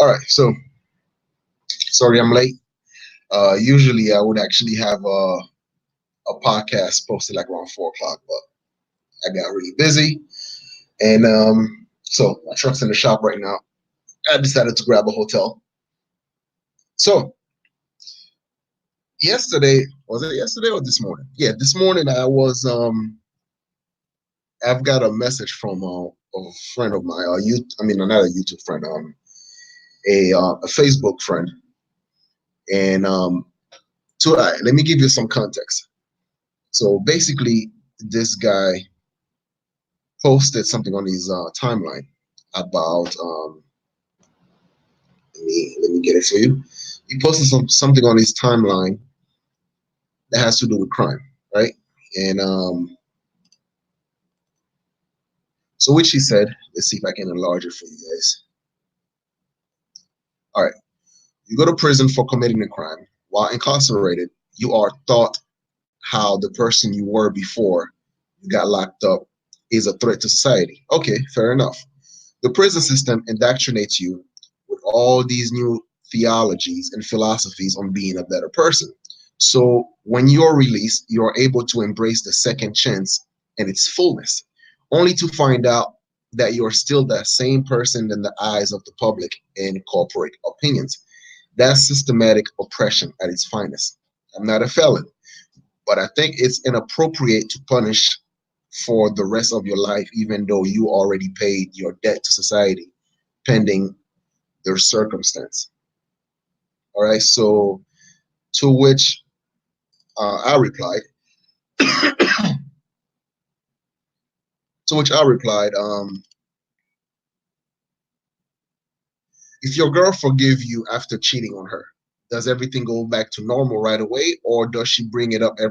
All right, so sorry I'm late. Usually I would actually have a podcast posted like around 4 o'clock, but I got really busy, and so my truck's in the shop right now. I decided to grab a hotel. So yesterday, was it yesterday or this morning? Yeah, this morning I've got a message from a friend of mine, I mean, not a YouTube friend, a Facebook friend, and let me give you some context. So basically, this guy posted something on his timeline about let me get it for you. He posted something on his timeline that has to do with crime, right? And so which he said, let's see if I can enlarge it for you guys. All right, you go to prison for committing a crime. While incarcerated, you are taught how the person you were before you got locked up is a threat to society. Okay, fair enough. The prison system indoctrinates you with all these new theologies and philosophies on being a better person. So when you're released, you're able to embrace the second chance and its fullness, only to find out that you're still that same person in the eyes of the public and corporate opinions. That's systematic oppression at its finest. I'm not a felon, but I think it's inappropriate to punish for the rest of your life, even though you already paid your debt to society, pending their circumstance. All right. So to which I replied, to which I replied, if your girl forgive you after cheating on her, does everything go back to normal right away, or does she bring it up at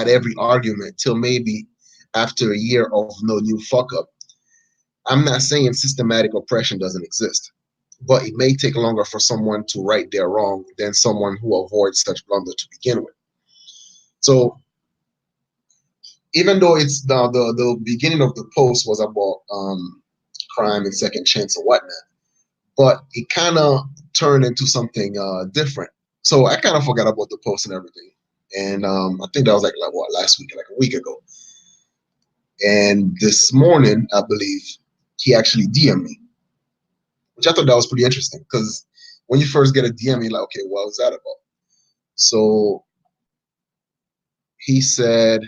every argument till maybe after a year of no new fuck up? I'm not saying systematic oppression doesn't exist, but it may take longer for someone to right their wrong than someone who avoids such blunder to begin with. So even though it's the beginning of the post was about crime and second chance and whatnot, but it kind of turned into something different. So I kind of forgot about the post and everything, and I think that was like what, last week, like a week ago. And this morning, I believe he actually DM'd me, which I thought that was pretty interesting because when you first get a DM, you're like, okay, what was that about? So he said,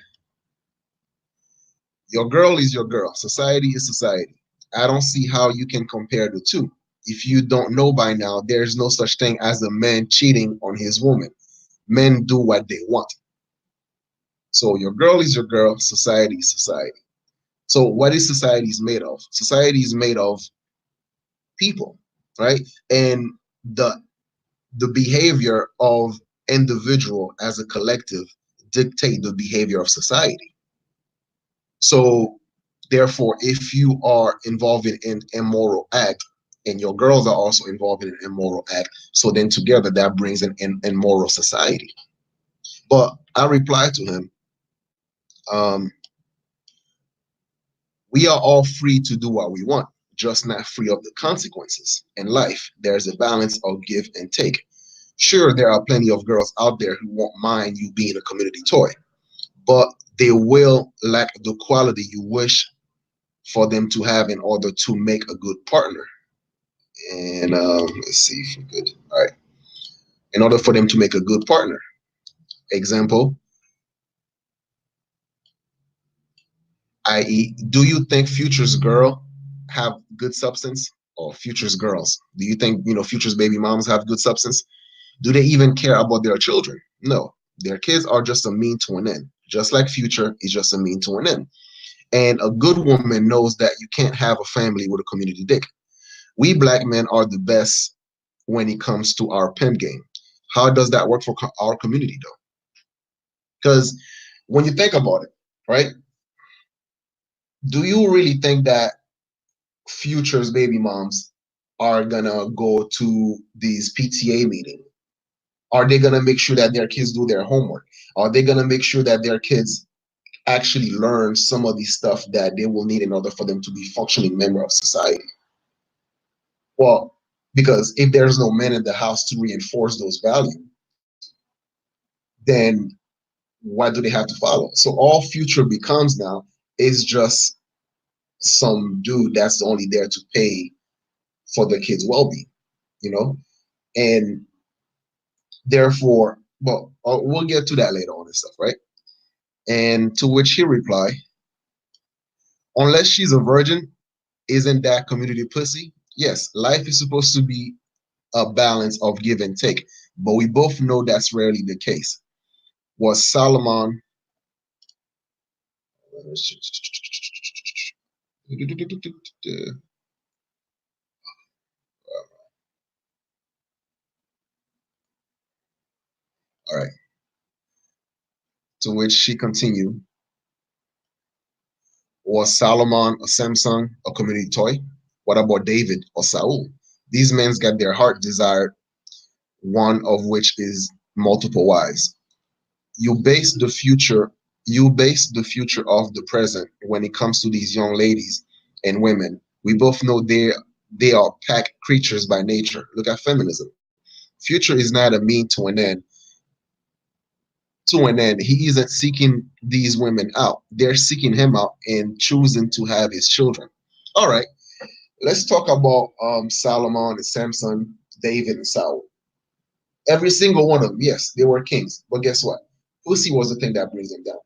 your girl is your girl. Society is society. I don't see how you can compare the two. If you don't know by now, there's no such thing as a man cheating on his woman. Men do what they want. So your girl is your girl. Society is society. So what is society is made of? Society is made of people, right? And the the behavior of individual as a collective dictate the behavior of society. So therefore, if you are involved in an immoral act and your girls are also involved in an immoral act, so then together that brings an immoral society. But I replied to him, um, we are all free to do what we want, just not free of the consequences. In life, there's a balance of give and take. Sure, there are plenty of girls out there who won't mind you being a community toy, but they will lack the quality you wish for them to have in order to make a good partner. And let's see if we're good. All right. In order for them to make a good partner. Example, i.e., do you think Future's girl have good substance? Or Future's girls? Do you think, Future's baby moms have good substance? Do they even care about their children? No. Their kids are just a mean to an end. Just like Future is just a mean to an end. And a good woman knows that you can't have a family with a community dick. We black men are the best when it comes to our pimp game. How does that work for our community though? Because when you think about it, right? Do you really think that Future's baby moms are gonna go to these PTA meetings? Are they gonna make sure that their kids do their homework? Are they gonna make sure that their kids actually learn some of these stuff that they will need in order for them to be functioning member of society? Well, Because if there's no men in the house to reinforce those values, then what do they have to follow? So all future becomes now is just some dude that's only there to pay for the kids' well-being, you know, and therefore, well, we'll get to that later on and stuff, right? And to which he replied, unless she's a virgin, isn't that community pussy? Yes, life is supposed to be a balance of give and take, but we both know that's rarely the case. Was Solomon? All right. To which she continued, was Solomon a Samsung, a community toy? What about David or Saul? These men got their heart desired, one of which is multiple wives. You base the future, you base the future of the present when it comes to these young ladies and women. We both know they are pack creatures by nature. Look at feminism. Future is not a mean to an end. He isn't seeking these women out. They're seeking him out and choosing to have his children. All right, let's talk about Solomon and Samson, David and Saul. Every single one of them, yes, they were kings. But guess what? Pussy was the thing that brings them down.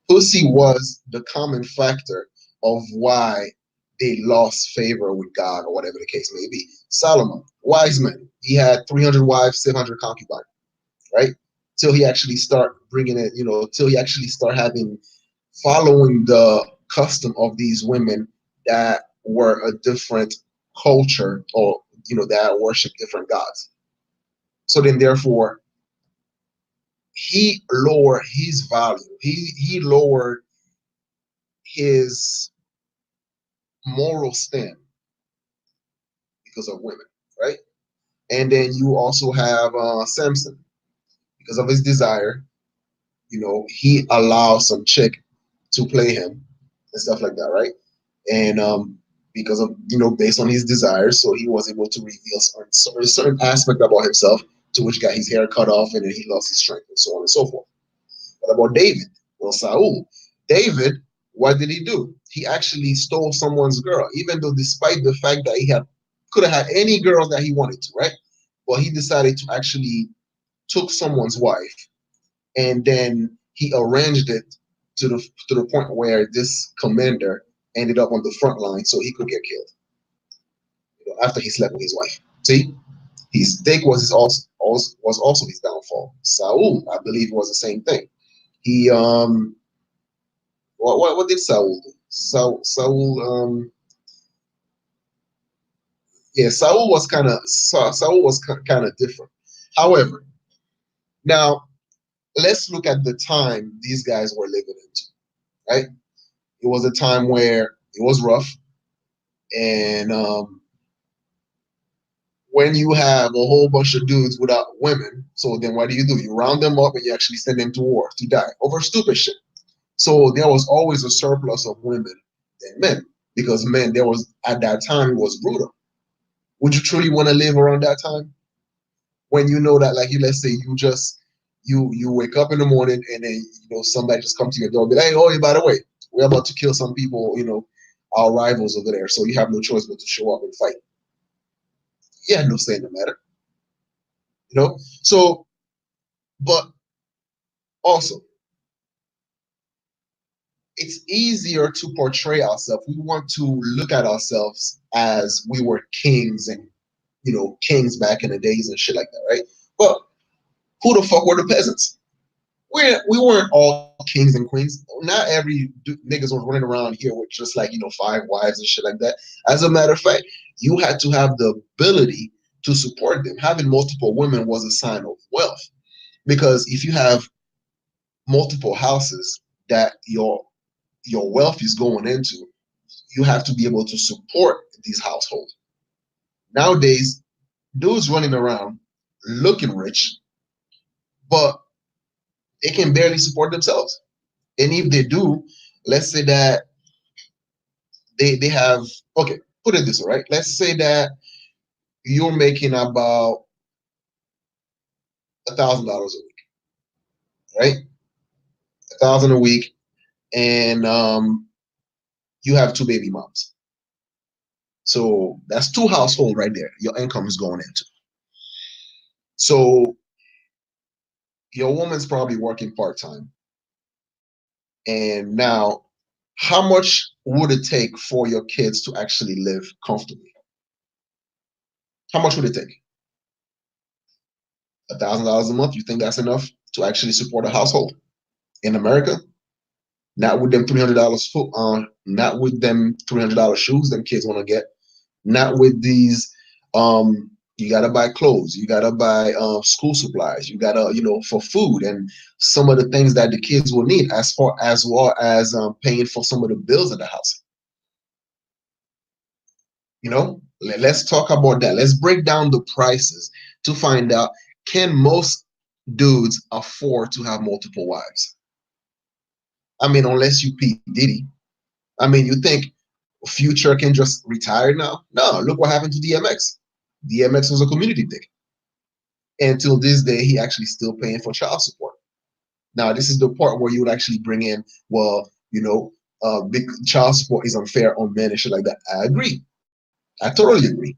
Pussy was the common factor of why they lost favor with God or whatever the case may be. Solomon, wise man, he had 300 wives, 700 concubines, right? Till he actually start bringing it, till he actually start having following the custom of these women that were a different culture or that worship different gods. So then therefore he lowered his value. He lowered his moral stand because of women, right? And then you also have Samson because of his desire. He allows some chick to play him and stuff like that, right? And because of based on his desires, so he was able to reveal certain aspect about himself, to which got his hair cut off, and then he lost his strength, and so on and so forth. What about David? Well, Saul. David, what did he do? He actually stole someone's girl, even though despite the fact that he had could have had any girls that he wanted to, right? But he decided to actually took someone's wife, and then he arranged it to the point where this commander ended up on the front line so he could get killed, after he slept with his wife. See, his dick was also his downfall. Saul, I believe, was the same thing. He what did Saul do? Saul yeah, Saul was kind of different. However, now let's look at the time these guys were living into. Right, it was a time where it was rough, and when you have a whole bunch of dudes without women, so then what do? You round them up and you actually send them to war to die over stupid shit. So there was always a surplus of women than men, because men, there was at that time it was brutal. Would you truly want to live around that time when you know that, like, let's say you just you wake up in the morning and then somebody just come to your door and be like, hey, oh, by the way, we're about to kill some people, our rivals over there, so you have no choice but to show up and fight. You had no say in the matter, So, but also, it's easier to portray ourselves. We want to look at ourselves as we were kings and kings back in the days and shit like that, right? But who the fuck were the peasants? We weren't all kings and queens. Not every niggas was running around here with just like 5 wives and shit like that. As a matter of fact, you had to have the ability to support them. Having multiple women was a sign of wealth, because if you have multiple houses that your wealth is going into, you have to be able to support these households. Nowadays, dudes running around looking rich, but they can barely support themselves. And if they do, let's say that they have, okay, put it this way, right? Let's say that you're making about $1,000 a week, right? 1,000 a week, and you have two baby moms. So that's two household right there. Your income is going into. So your woman's probably working part time. And now, how much would it take for your kids to actually live comfortably? How much would it take? $1,000 a month? You think that's enough to actually support a household in America? Not with them $300 foot on, not with them $300 shoes them kids want to get, not with these. You gotta buy clothes, you gotta buy school supplies, you gotta for food and some of the things that the kids will need, as well as paying for some of the bills of the house. Let's talk about that. Let's break down the prices to find out, can most dudes afford to have multiple wives? I mean, unless you P. Diddy. I mean, you think Future can just retire now? No, look what happened to DMX. DMX was a community dick. Until this day, he actually still paying for child support. Now, this is the part where you would actually bring in, well, big child support is unfair on men and shit like that. I agree. I totally agree.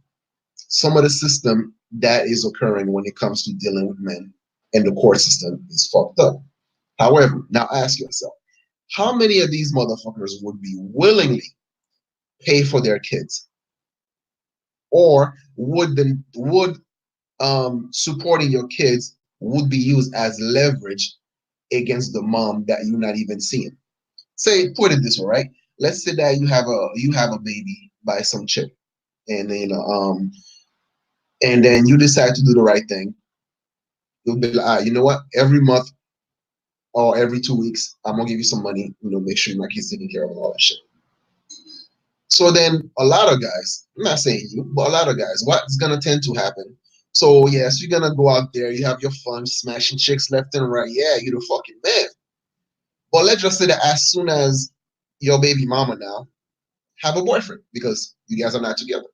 Some of the system that is occurring when it comes to dealing with men and the court system is fucked up. However, now ask yourself, how many of these motherfuckers would be willingly pay for their kids, or would supporting your kids would be used as leverage against the mom that you're not even seeing? Say, put it this way, right? Let's say that you have a baby by some chick, and then and then you decide to do the right thing. You'll be like, you know what? Every month or every 2 weeks, I'm gonna give you some money. Make sure my kids taken care of and all that shit. So then a lot of guys, I'm not saying you, but a lot of guys, what's gonna tend to happen? So yes, you're gonna go out there, you have your fun, smashing chicks left and right. Yeah, you're the fucking man. But let's just say that as soon as your baby mama now have a boyfriend, because you guys are not together.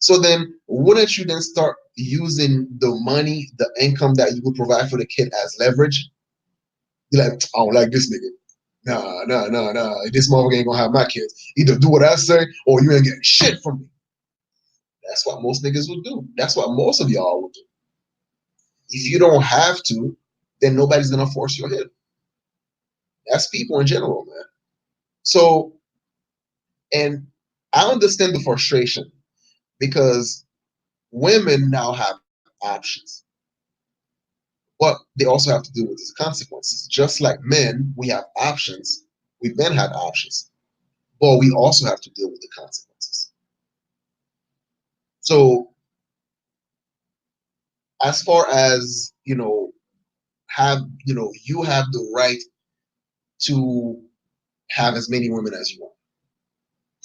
So then wouldn't you then start using the money, the income that you would provide for the kid as leverage? You're like, I don't like this nigga. Nah, nah, nah, nah. This motherfucker ain't gonna have my kids. Either do what I say or you ain't getting shit from me. That's what most niggas would do. That's what most of y'all would do. If you don't have to, then nobody's gonna force your hand. That's people in general, man. So, and I understand the frustration because women now have options, but they also have to deal with the consequences. Just like men, we have options. We've been had options, but we also have to deal with the consequences. So, as far as you have the right to have as many women as you want.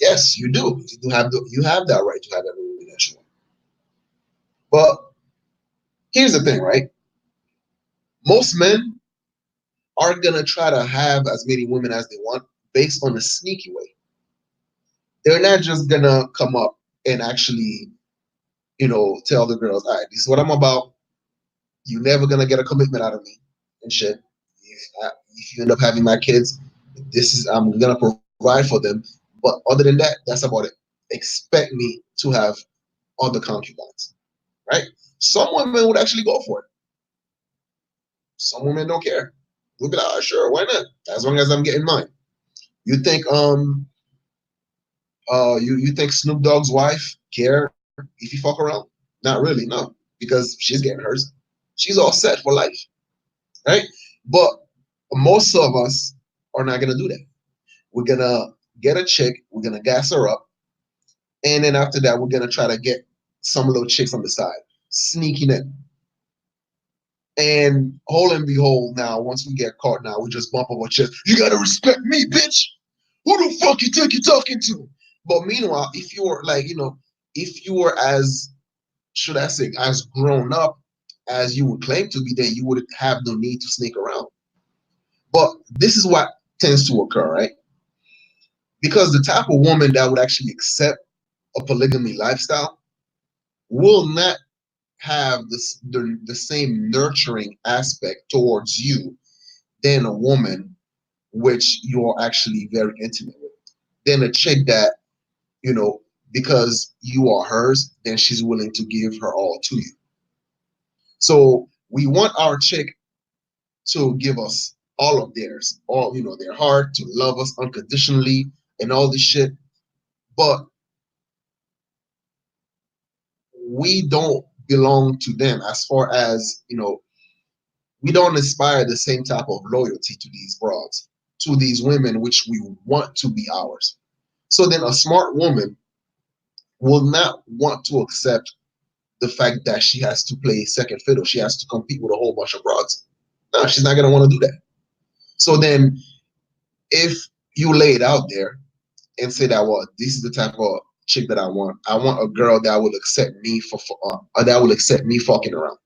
Yes, you do. You have that right to have every woman as you want. But here's the thing, right? Most men are gonna try to have as many women as they want based on a sneaky way. They're not just gonna come up and actually, tell the girls, all right, this is what I'm about. You're never gonna get a commitment out of me and shit. If you end up having my kids, I'm gonna provide for them. But other than that, that's about it. Expect me to have other concubines, right? Some women would actually go for it. Some women don't care. We'll be like, oh, sure, why not? As long as I'm getting mine. You think you think Snoop Dogg's wife care if you fuck around? Not really, no, because she's getting hers. She's all set for life, right? But most of us are not gonna do that. We're gonna get a chick, we're gonna gas her up, and then after that, we're gonna try to get some little chicks on the side, sneaking in. And whole and behold, now once we get caught, now we just bump our chest. You gotta respect me, bitch. Who the fuck you think you're talking to? But meanwhile, if you were like, if you were as, should I say, as grown up as you would claim to be, then you would have no need to sneak around. But this is what tends to occur, right? Because the type of woman that would actually accept a polygamy lifestyle will not have the same nurturing aspect towards you than a woman which you're actually very intimate with. Than a chick that, you know, because you are hers, then she's willing to give her all to you. So we want our chick to give us all of theirs, all, their heart, to love us unconditionally and all this shit. But we don't belong to them as far as, we don't inspire the same type of loyalty to these broads, to these women which we want to be ours. So then a smart woman will not want to accept the fact that she has to play second fiddle. She has to compete with a whole bunch of broads. No, she's not going to want to do that. So then if you lay it out there and say that, well, this is the type of chick that I want. I want a girl that will accept me that will accept me fucking around.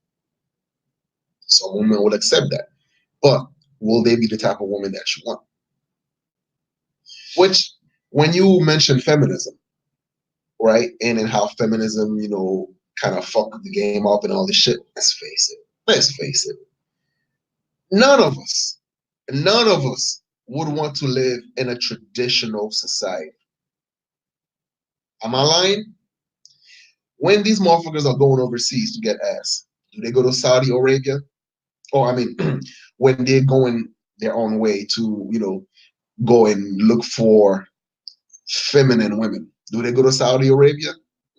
Some women will accept that. But will they be the type of woman that you want? Which, when you mention feminism, right, and how feminism, kind of fucked the game up and all this shit, let's face it. Let's face it. None of us, none of us would want to live in a traditional society. Am I lying? When these motherfuckers are going overseas to get ass, do they go to Saudi Arabia? Or, I mean, when they're going their own way to, go and look for feminine women, do they go to Saudi Arabia?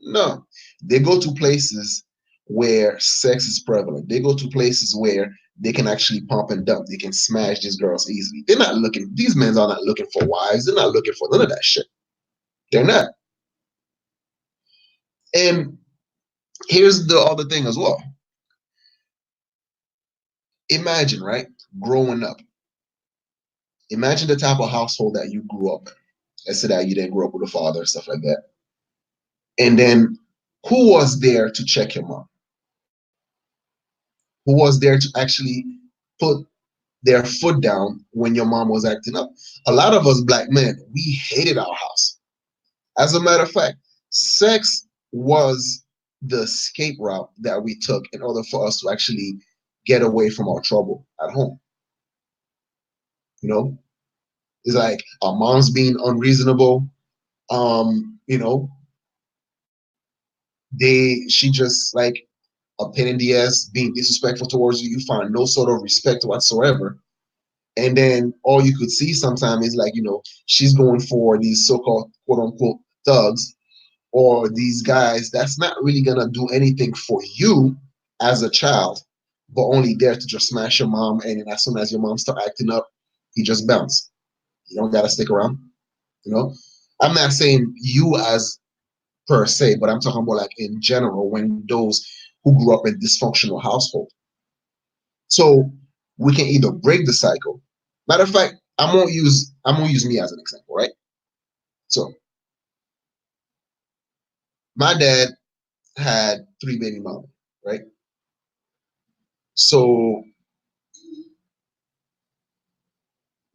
No. They go to places where sex is prevalent. They go to places where they can actually pump and dump. They can smash these girls easily. These men are not looking for wives. They're not looking for none of that shit. They're not. And here's the other thing as well. Imagine, right, growing up. Imagine the type of household that you grew up in. Let's say that you didn't grow up with a father and stuff like that. And then who was there to check your mom? Who was there to actually put their foot down when your mom was acting up? A lot of us black men, we hated our house. As a matter of fact, sex was the escape route that we took in order for us to actually get away from our trouble at home. It's like our mom's being unreasonable. You know, she just like a pain in the ass, being disrespectful towards you. You find no sort of respect whatsoever. And then all you could see sometimes is like, she's going for these so-called quote unquote thugs, or these guys that's not really gonna do anything for you as a child, but only there to just smash your mom. And then as soon as your mom start acting up, he just bounce. You don't gotta stick around. You know, I'm not saying you as per se, but I'm talking about like in general when those who grew up in dysfunctional household. So we can either break the cycle. Matter of fact, I'm gonna use me as an example, right? So my dad had three baby mamas, right? So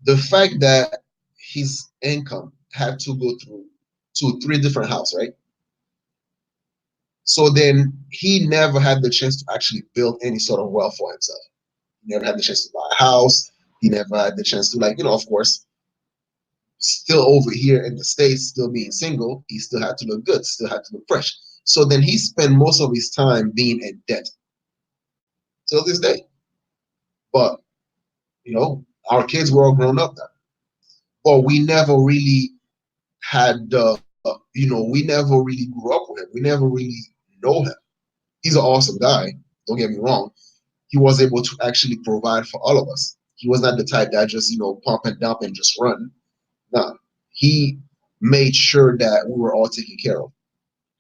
the fact that his income had to go through to three different houses, right? So then he never had the chance to actually build any sort of wealth for himself. He never had the chance to buy a house. He never had the chance to, like, of course, still over here in the States, still being single, he still had to look good, still had to look fresh. So then he spent most of his time being in debt till this day. But, our kids were all grown up now. But we never really had we never really grew up with him. We never really know him. He's an awesome guy. Don't get me wrong. He was able to actually provide for all of us. He was not the type that just, pump and dump and just run. No, he made sure that we were all taken care of.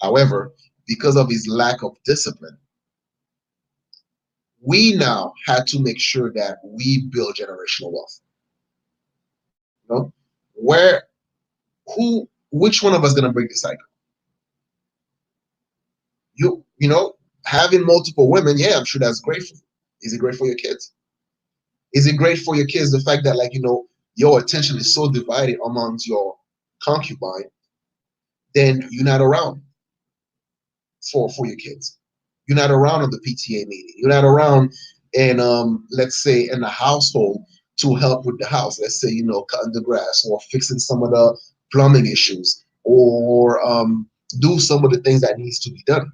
However, because of his lack of discipline, we now had to make sure that we build generational wealth. You know, where, which one of us gonna break the cycle? Having multiple women, yeah, I'm sure that's great for you. Is it great for your kids? Is it great for your kids the fact that, like, your attention is so divided amongst your concubine, then you're not around? for your kids. You're not around at the PTA meeting. You're not around in let's say in the household to help with the house. Let's say, cutting the grass or fixing some of the plumbing issues or do some of the things that needs to be done.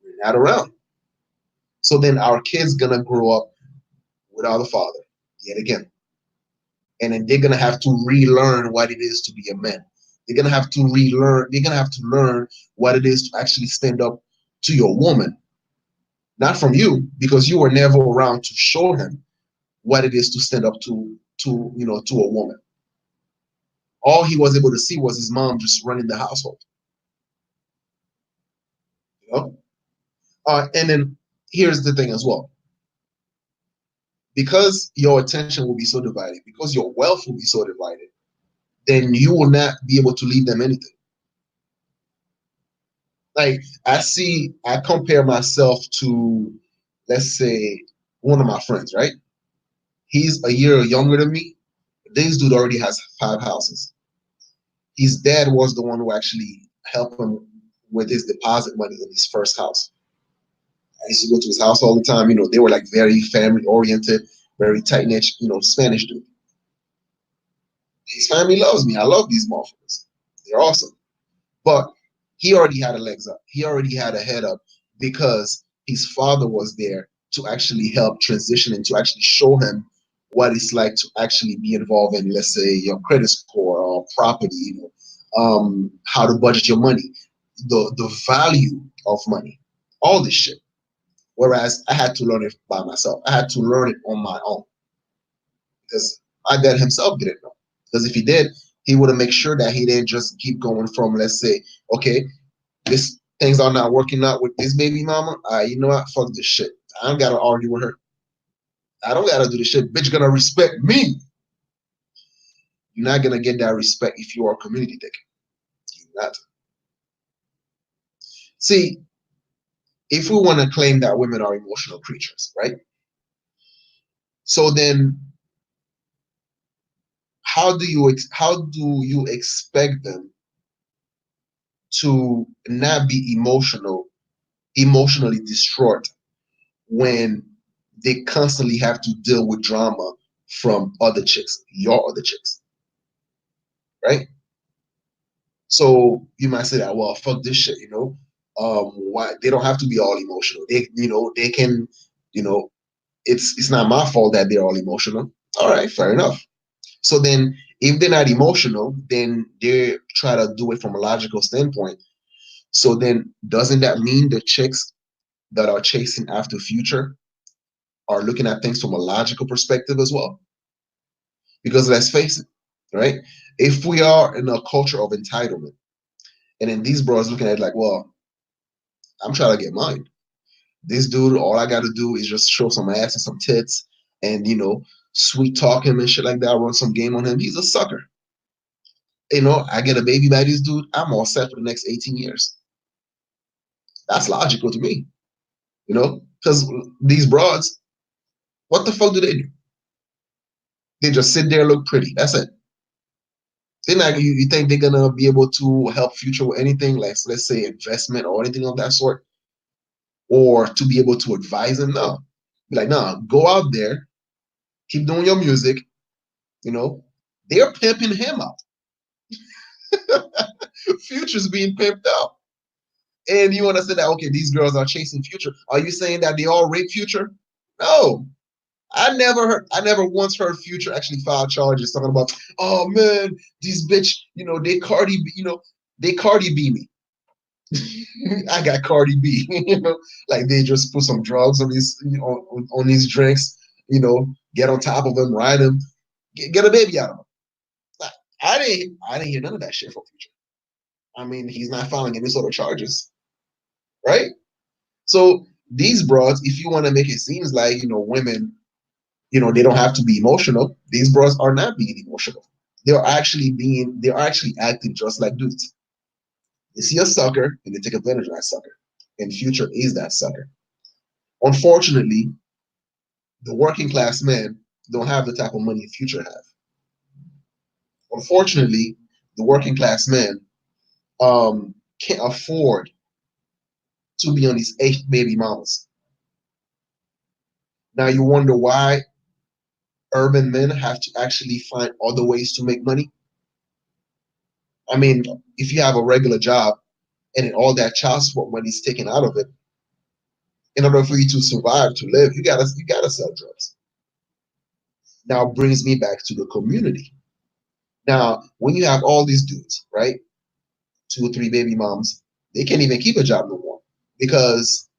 You're not around. So then our kids gonna grow up without a father yet again. And then they're gonna have to relearn what it is to be a man. They're gonna have to relearn, they're gonna have to learn what it is to actually stand up to your woman. Not from you, because you were never around to show him what it is to stand up to a woman. All he was able to see was his mom just running the household. You know? And then here's the thing as well. Because your attention will be so divided, because your wealth will be so divided, then you will not be able to leave them anything. Like I compare myself to, let's say, one of my friends, right? He's a year younger than me. This dude already has 5 houses. His dad was the one who actually helped him with his deposit money in his first house. I used to go to his house all the time. They were like very family oriented, very tight knit, Spanish dude. His family loves me. I love these motherfuckers. They're awesome. But he already had a legs up. He already had a head up because his father was there to actually help transition and to actually show him what it's like to actually be involved in, let's say, your credit score or property, how to budget your money, the value of money, all this shit. Whereas I had to learn it by myself. I had to learn it on my own because my dad himself didn't know. Because if he did, he would have made sure that he didn't just keep going from, let's say, okay, this things are not working out with this baby mama. You know what? Fuck this shit. I don't gotta argue with her. I don't gotta do this shit. Bitch gonna respect me. You're not gonna get that respect if you are a community dick. You're not. See, if we want to claim that women are emotional creatures, right? So then, how do you expect them to not be emotionally distraught when they constantly have to deal with drama from other chicks, your other chicks, right? So you might say that, well, fuck this shit, why they don't have to be all emotional. They can, you know, it's not my fault that they're all emotional. All right, fair enough. So then if they're not emotional, then they try to do it from a logical standpoint. So then doesn't that mean the chicks that are chasing after future are looking at things from a logical perspective as well? Because let's face it, right? If we are in a culture of entitlement, and then these bros looking at it like, well, I'm trying to get mine. This dude, all I got to do is just show some ass and some tits and, sweet talk him and shit like that, run some game on him. He's a sucker. I get a baby by this dude, I'm all set for the next 18 years. That's logical to me, because these broads, what the fuck do they do? They just sit there, look pretty. That's it. They're not, you think they're gonna be able to help future with anything, like let's say investment or anything of that sort, or to be able to advise them? No. Be like, nah, go out there, keep doing your music. They're pimping him out. Future's being pimped out. And you want to say that, okay, these girls are chasing Future. Are you saying that they all rape Future? No. I never once heard Future actually file charges talking about, oh man, these bitch, they Cardi B me. I got Cardi B, like they just put some drugs on these, on these drinks, get on top of them, ride them, get a baby out of them. I didn't hear none of that shit from Future. I mean, he's not filing any sort of charges, right? So these broads, if you want to make it seem like, women, they don't have to be emotional. These broads are not being emotional. They're actually acting just like dudes. They see a sucker and they take advantage of that sucker. And Future is that sucker. Unfortunately, the working class men don't have the type of money Future have. Unfortunately, the working class men can't afford to be on these 8 baby mamas. Now you wonder why urban men have to actually find other ways to make money. I mean, if you have a regular job and then all that child support money is taken out of it, in order for you to survive, to live, you gotta sell drugs. Now brings me back to the community. Now, when you have all these dudes, right, 2 or 3 baby moms, they can't even keep a job no more because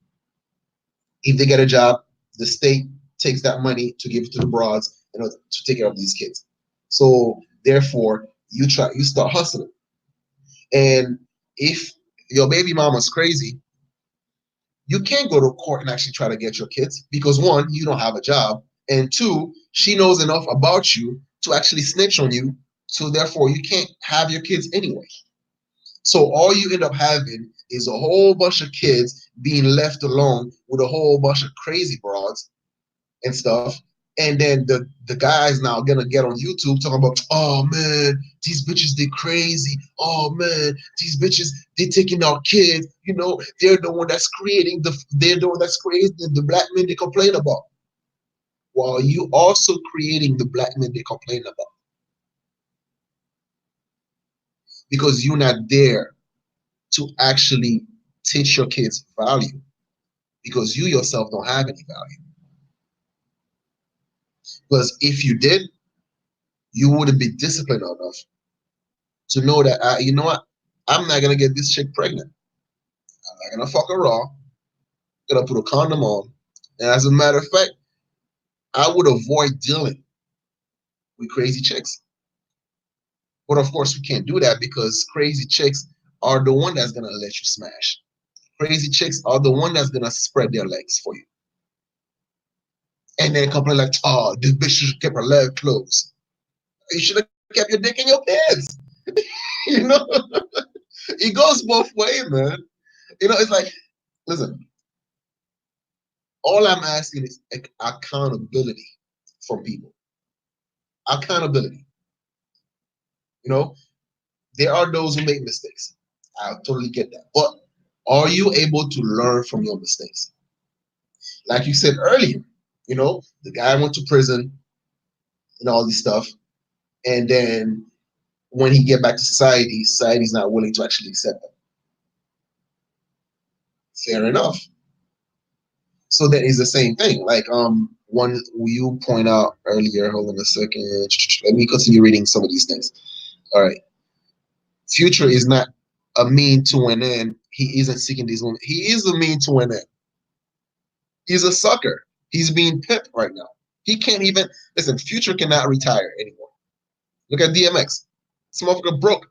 if they get a job, the state takes that money to give it to the broads in order to take care of these kids. So therefore, you start hustling. And if your baby mama's crazy, you can't go to court and actually try to get your kids because one, you don't have a job, and two, she knows enough about you to actually snitch on you. So therefore, you can't have your kids anyway. So all you end up having is a whole bunch of kids being left alone with a whole bunch of crazy broads and stuff. And then the guy's now gonna get on YouTube talking about, oh man, these bitches they crazy. Oh man, these bitches they taking our kids. They're the one that's creating they're the one that's creating the black men they complain about. While you also creating the black men they complain about because you're not there to actually teach your kids value because you yourself don't have any value. Because if you did, you wouldn't be disciplined enough to know that, you know what, I'm not gonna get this chick pregnant. I'm not gonna fuck her raw. I'm gonna put a condom on. And as a matter of fact, I would avoid dealing with crazy chicks. But of course, we can't do that because crazy chicks are the one that's gonna let you smash. Crazy chicks are the one that's gonna spread their legs for you. And then complain like, oh, this bitch should have kept her leg closed. You should have kept your dick in your pants. you know, it goes both ways, man. It's like, listen, all I'm asking is accountability from people. Accountability. You know, there are those who make mistakes. I totally get that. But are you able to learn from your mistakes? Like you said earlier, the guy went to prison and all this stuff. And then when he get back to society's not willing to actually accept him. Fair enough. So that is the same thing. Like one you point out earlier, hold on a second. Let me continue reading some of these things. All right. Future is not a mean to an end. He isn't seeking these women. He is a mean to an end. He's a sucker. He's being pimped right now. He can't even listen. Future cannot retire anymore. Look at DMX. This motherfucker broke,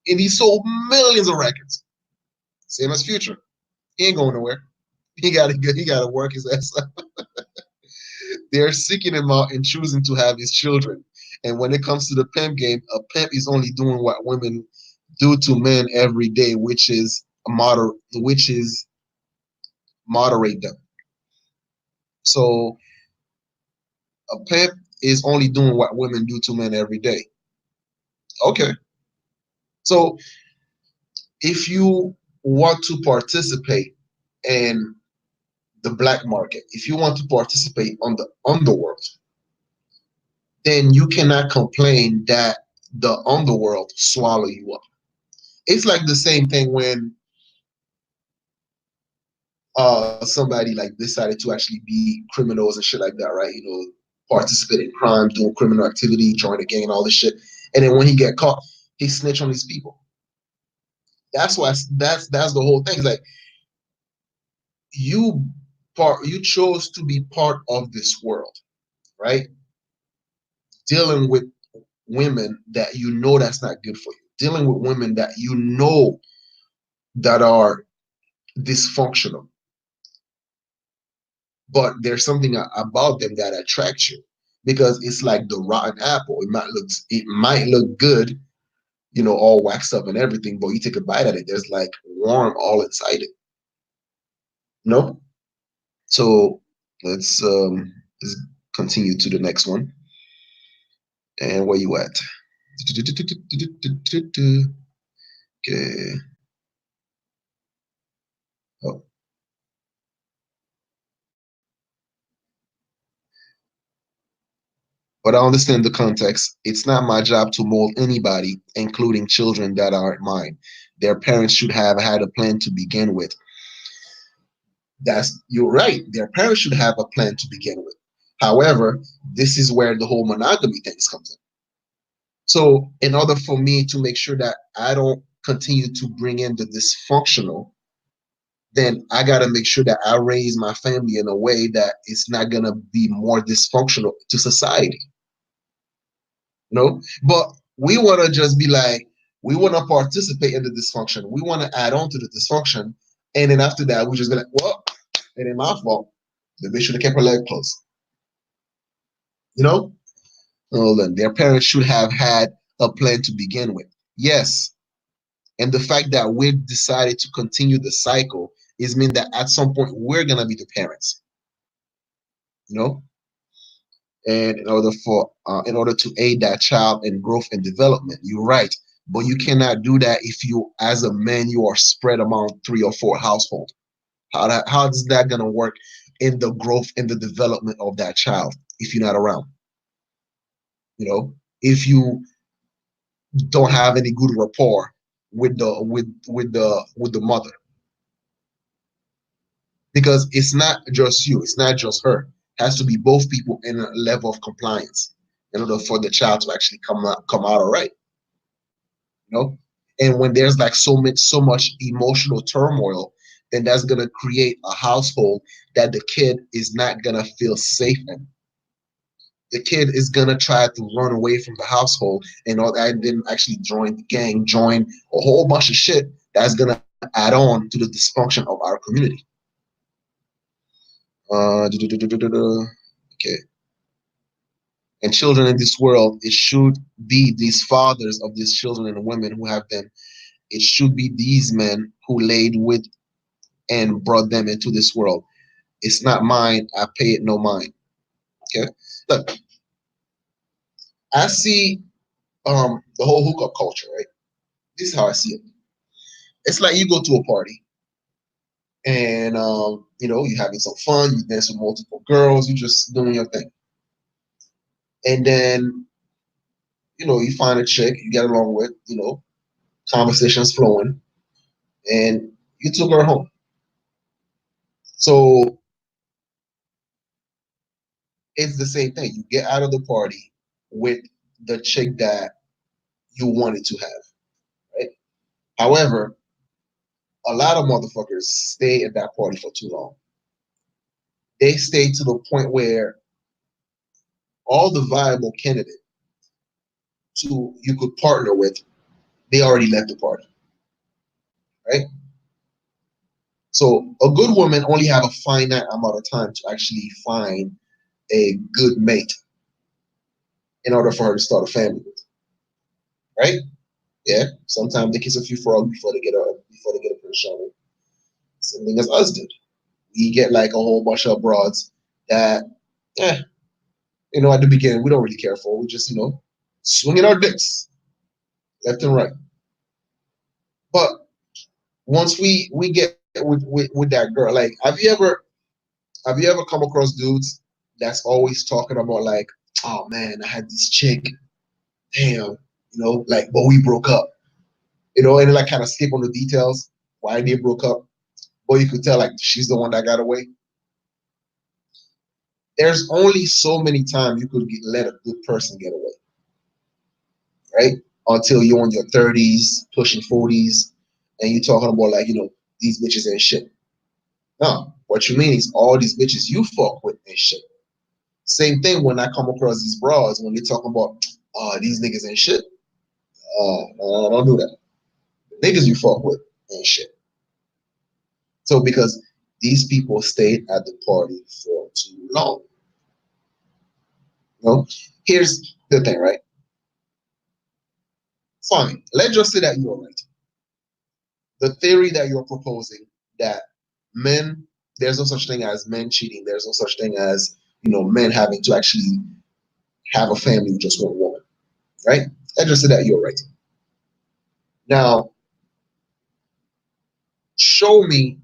and he sold millions of records. Same as Future. He ain't going nowhere. He gotta work his ass up. They're seeking him out and choosing to have his children. And when it comes to the pimp game, a pimp is only doing what women do to men every day, which is moderate them. So a pimp is only doing what women do to men every day. Okay. So if you want to participate in the black market, if you want to participate on the underworld, then you cannot complain that the underworld swallow you up. It's like the same thing when somebody like decided to actually be criminals and shit like that, right? Participate in crime, doing criminal activity, join a gang and all this shit. And then when he get caught, he snitch on these people. That's why that's the whole thing. It's like you chose to be part of this world, right? Dealing with women that you know that's not good for you. Dealing with women that you know that are dysfunctional. But there's something about them that attracts you because it's like the rotten apple. It might look good, all waxed up and everything, but you take a bite at it, there's like worm all inside it. No? So let's continue to the next one. And where you at? Okay. But I understand the context. It's not my job to mold anybody, including children that aren't mine. Their parents should have had a plan to begin with. You're right. Their parents should have a plan to begin with. However, this is where the whole monogamy things comes in. So, in order for me to make sure that I don't continue to bring in the dysfunctional, then I got to make sure that I raise my family in a way that it's not going to be more dysfunctional to society. But we want to just be like, we want to participate in the dysfunction. We want to add on to the dysfunction. And then after that, we just be like, well, it ain't my fault. The bitch should have kept her leg closed. You know? Well, then their parents should have had a plan to begin with. Yes. And the fact that we decided to continue the cycle is mean that at some point we're gonna be the parents. You know? And in order to aid that child in growth and development, you're right. But you cannot do that if you, as a man, you are spread among 3 or 4 households. How is that gonna work in the growth and the development of that child if you're not around? If you don't have any good rapport with the mother, because it's not just you, it's not just her. It has to be both people in a level of compliance in order for the child to actually come out all right. you know and when there's like so much emotional turmoil, then that's going to create a household that the kid is not going to feel safe in. The kid is going to try to run away from the household and all that, and then actually join the gang, join a whole bunch of shit that's going to add on to the dysfunction of our community. Okay. And children in this world, it should be these fathers of these children and women who have them. It should be these men who laid with and brought them into this world. It's not mine. I pay it no mind. Okay. Look, I see the whole hookup culture, right? This is how I see it. It's like you go to a party and you're having some fun, you dance with multiple girls, you just doing your thing. And then, you find a chick you get along with, conversations flowing, and you took her home. So it's the same thing. You get out of the party with the chick that you wanted to have, right? However, a lot of motherfuckers stay at that party for too long. They stay to the point where all the viable candidate to you could partner with, they already left the party, right? So a good woman only have a finite amount of time to actually find a good mate in order for her to start a family with, right? Yeah. Sometimes they kiss a few frogs before they get a pretty shower. Same thing as us did. We get like a whole bunch of broads that, eh, at the beginning we don't really care for. We just, swinging our dicks left and right. But once we get with that girl, like, have you ever come across dudes that's always talking about like, oh man, I had this chick, damn, like, but we broke up, and like kind of skip on the details why they broke up, or you could tell like she's the one that got away. There's only so many times you could let a good person get away, right? Until you're in your 30s, pushing 40s, and you're talking about like, these bitches ain't shit. No, what you mean is all these bitches you fuck with ain't shit. Same thing when I come across these bras when they talking about, oh, these niggas ain't shit. Don't do that. The niggas you fuck with ain't shit. So because these people stayed at the party for too long. Here's the thing, right? Fine. Let's just say that you're right. The theory that you're proposing that men, there's no such thing as men cheating. There's no such thing as, men having to actually have a family with just one woman, right? Let's just say that you're right. Now, show me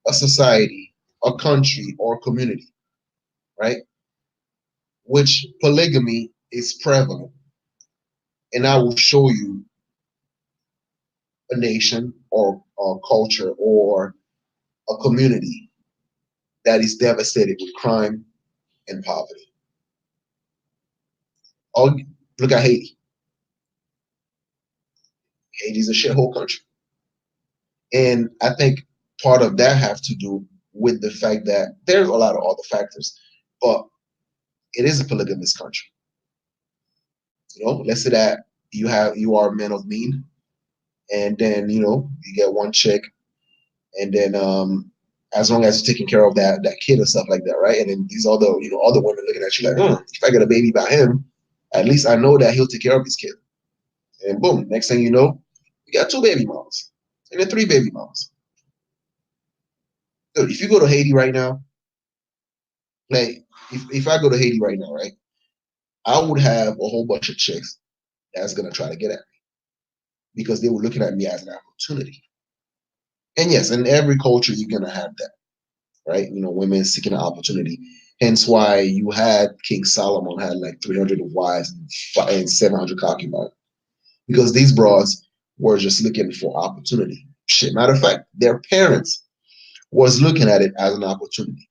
a society, a country, or a community, right, which polygamy is prevalent, and I will show you a nation or a culture or a community that is devastated with crime and poverty. Oh, look at Haiti. Haiti's a shithole country. And I think part of that have to do with the fact that there's a lot of other factors, but it is a polygamous country. Let's say that you are a man of mean, and then you get one chick, and then as long as you're taking care of that kid and stuff like that, right? And then these other other women looking at you like, if I get a baby by him, at least I know that he'll take care of his kid. And boom, next thing you know, you got two baby mamas, and then three baby mamas. Dude, if you go to Haiti right now, like if I go to Haiti right now, right, I would have a whole bunch of chicks that's gonna try to get at me because they were looking at me as an opportunity. And yes, in every culture you're gonna have that, right? Women seeking an opportunity. Hence why you had King Solomon had like 300 wives and 700 concubines because these broads were just looking for opportunity. Shit, matter of fact, their parents was looking at it as an opportunity.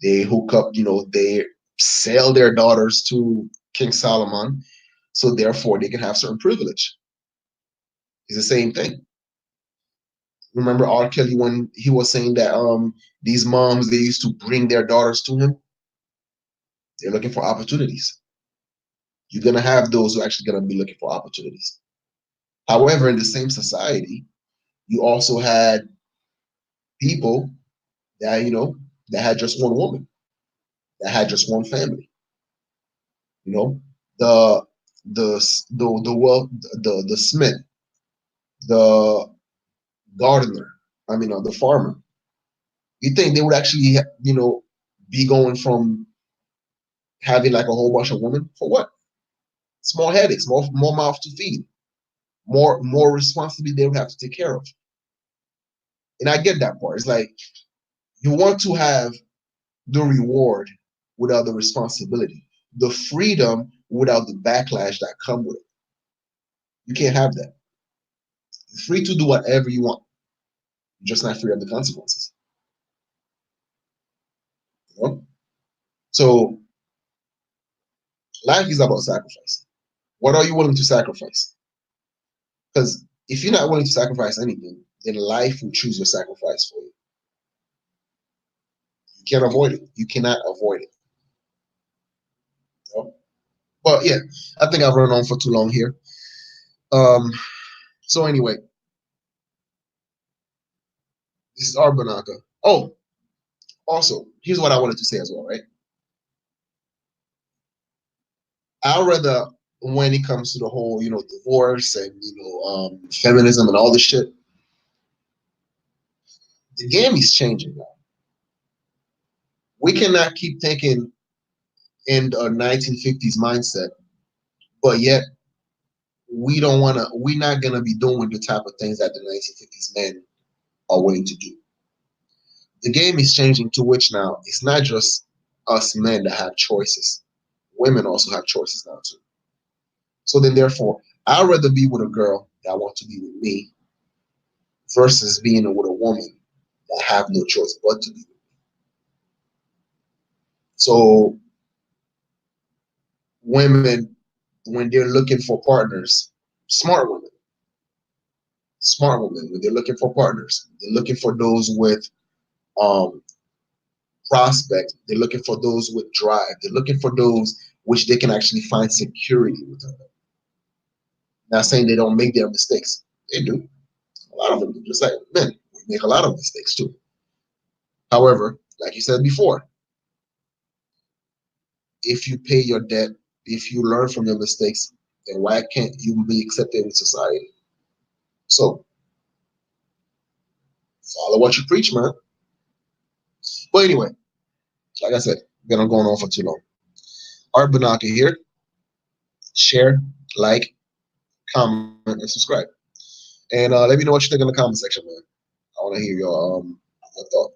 They hook up. They sell their daughters to King Solomon, so therefore they can have certain privilege. It's the same thing. Remember R. Kelly when he was saying that these moms they used to bring their daughters to him. They're looking for opportunities. You're gonna have those who are actually gonna be looking for opportunities. However, in the same society, you also had people that that had just one woman, that had just one family. You know, the the smith, the gardener. I mean, the farmer. You think they would actually be going from having like a whole bunch of women for what? Small headaches, more mouth to feed, more responsibility they would have to take care of. And I get that part. It's like you want to have the reward without the responsibility, the freedom without the backlash that come with it. You can't have that. You're free to do whatever you want. You're just not free of the consequences. You know? So life is about sacrifice. What are you willing to sacrifice? Because if you're not willing to sacrifice anything, then life will choose your sacrifice for you. You can't avoid it. You cannot avoid it. You know? But yeah, I think I've run on for too long here. Um, so anyway, this is Arbanaka. Oh, also, here's what I wanted to say as well, right? I'd rather when it comes to the whole, divorce and feminism and all this shit, the game is changing now. We cannot keep thinking in a 1950s mindset, but yet we're not gonna be doing the type of things that the 1950s men are willing to do. The game is changing to which now it's not just us men that have choices. Women also have choices now too. So then therefore, I'd rather be with a girl that wants to be with me versus being with a woman that have no choice but to be with me. So women, when they're looking for partners, smart women, when they're looking for partners, they're looking for those with um, prospect. They're looking for those with drive. They're looking for those which they can actually find security with them. Not saying they don't make their mistakes. They do. A lot of them do. Just like men, we make a lot of mistakes too. However, like you said before, if you pay your debt, if you learn from your mistakes, then why can't you be accepted in society? So follow what you preach, man. But anyway, like I said, been going on for too long. Art Banaka here. Share, like, comment, and subscribe. And let me know what you think in the comment section, man. I want to hear your thought.